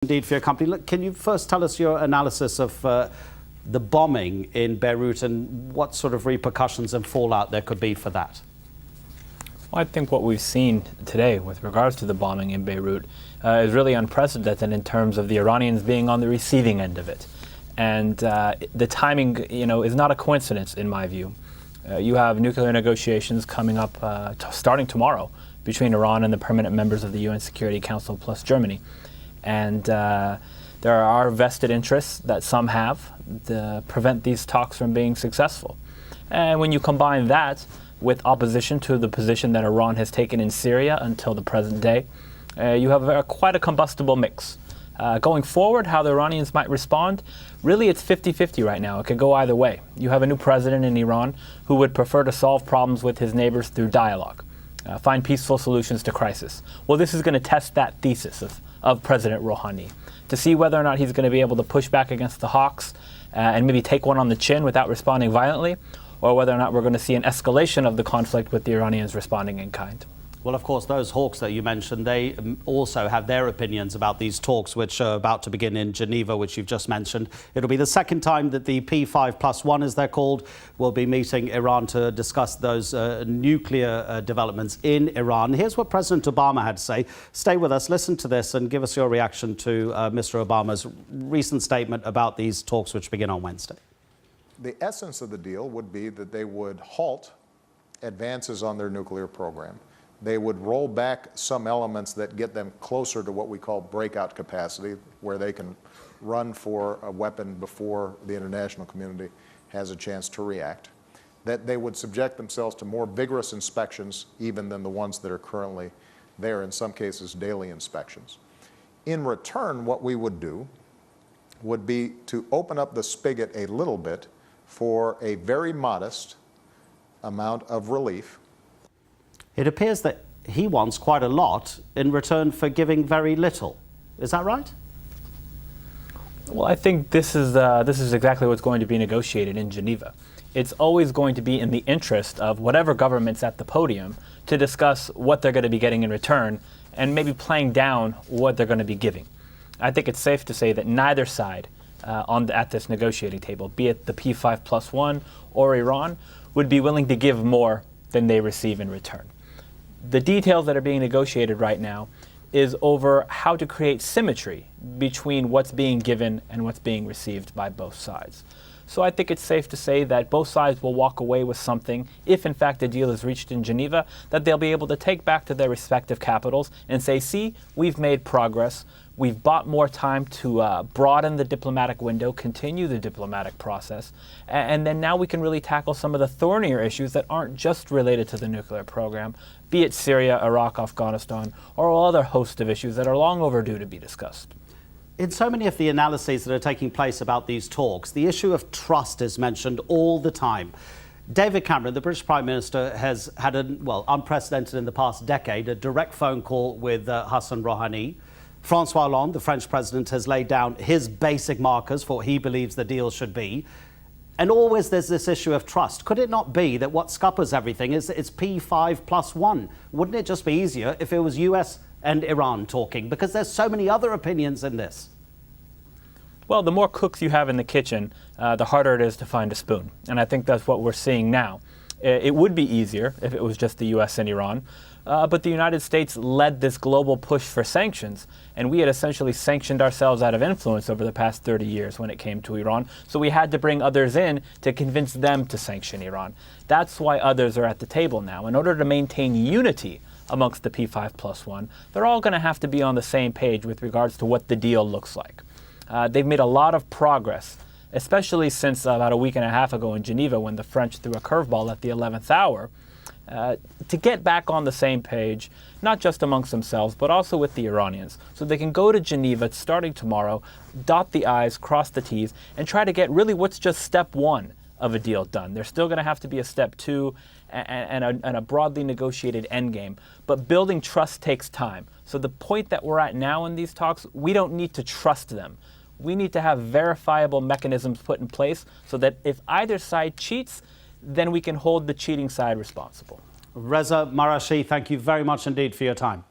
Indeed, for your company. Look, can you first tell us your analysis of the bombing in Beirut and what sort of repercussions and fallout there could be for that? Well, I think what we've seen today with regards to the bombing in Beirut is really unprecedented in terms of the Iranians being on the receiving end of it. And the timing, is not a coincidence in my view. You have nuclear negotiations coming up starting tomorrow between Iran and the permanent members of the UN Security Council plus Germany. And there are vested interests that some have to prevent these talks from being successful. And when you combine that with opposition to the position that Iran has taken in Syria until the present day, you have quite a combustible mix. Going forward, how the Iranians might respond, really it's 50-50 right now. It could go either way. You have a new president in Iran who would prefer to solve problems with his neighbors through dialogue, find peaceful solutions to crisis. Well, this is going to test that thesis of President Rouhani, to see whether or not he's going to be able to push back against the hawks and maybe take one on the chin without responding violently, or whether or not we're going to see an escalation of the conflict with the Iranians responding in kind. Well, of course, those hawks that you mentioned, they also have their opinions about these talks, which are about to begin in Geneva, which you've just mentioned. It'll be the second time that the P5+1, as they're called, will be meeting Iran to discuss those nuclear developments in Iran. Here's what President Obama had to say. Stay with us, listen to this, and give us your reaction to Mr. Obama's recent statement about these talks, which begin on Wednesday. The essence of the deal would be that they would halt advances on their nuclear program. They would roll back some elements that get them closer to what we call breakout capacity, where they can run for a weapon before the international community has a chance to react. That they would subject themselves to more vigorous inspections even than the ones that are currently there, in some cases daily inspections. In return, what we would do would be to open up the spigot a little bit for a very modest amount of relief. It appears that he wants quite a lot in return for giving very little. Is that right? Well, I think this is exactly what's going to be negotiated in Geneva. It's always going to be in the interest of whatever government's at the podium to discuss what they're going to be getting in return and maybe playing down what they're going to be giving. I think it's safe to say that neither side at this negotiating table, be it the P5+1 or Iran, would be willing to give more than they receive in return. The details that are being negotiated right now is over how to create symmetry between what's being given and what's being received by both sides. So I think it's safe to say that both sides will walk away with something, if in fact a deal is reached in Geneva, that they'll be able to take back to their respective capitals and say, see, we've made progress. We've bought more time to broaden the diplomatic window, continue the diplomatic process, and then now we can really tackle some of the thornier issues that aren't just related to the nuclear program, be it Syria, Iraq, Afghanistan, or all other host of issues that are long overdue to be discussed. In so many of the analyses that are taking place about these talks, the issue of trust is mentioned all the time. David Cameron, the British Prime Minister, has had unprecedented in the past decade, a direct phone call with Hassan Rouhani. Francois Hollande, the French president, has laid down his basic markers for what he believes the deal should be. And always there's this issue of trust. Could it not be that what scuppers everything is it's P5+1? Wouldn't it just be easier if it was US and Iran talking? Because there's so many other opinions in this. Well, the more cooks you have in the kitchen, the harder it is to find a spoon. And I think that's what we're seeing now. It would be easier if it was just the US and Iran. But the United States led this global push for sanctions, and we had essentially sanctioned ourselves out of influence over the past 30 years when it came to Iran. So we had to bring others in to convince them to sanction Iran. That's why others are at the table now. In order to maintain unity amongst the P5+1, they're all going to have to be on the same page with regards to what the deal looks like. They've made a lot of progress, especially since about a week and a half ago in Geneva when the French threw a curveball at the 11th hour. To get back on the same page, not just amongst themselves, but also with the Iranians, so they can go to Geneva starting tomorrow, dot the I's, cross the T's, and try to get really what's just step one of a deal done. There's still going to have to be a step two and a broadly negotiated endgame, but building trust takes time. So the point that we're at now in these talks, we don't need to trust them. We need to have verifiable mechanisms put in place so that if either side cheats, then we can hold the cheating side responsible. Reza Marashi, thank you very much indeed for your time.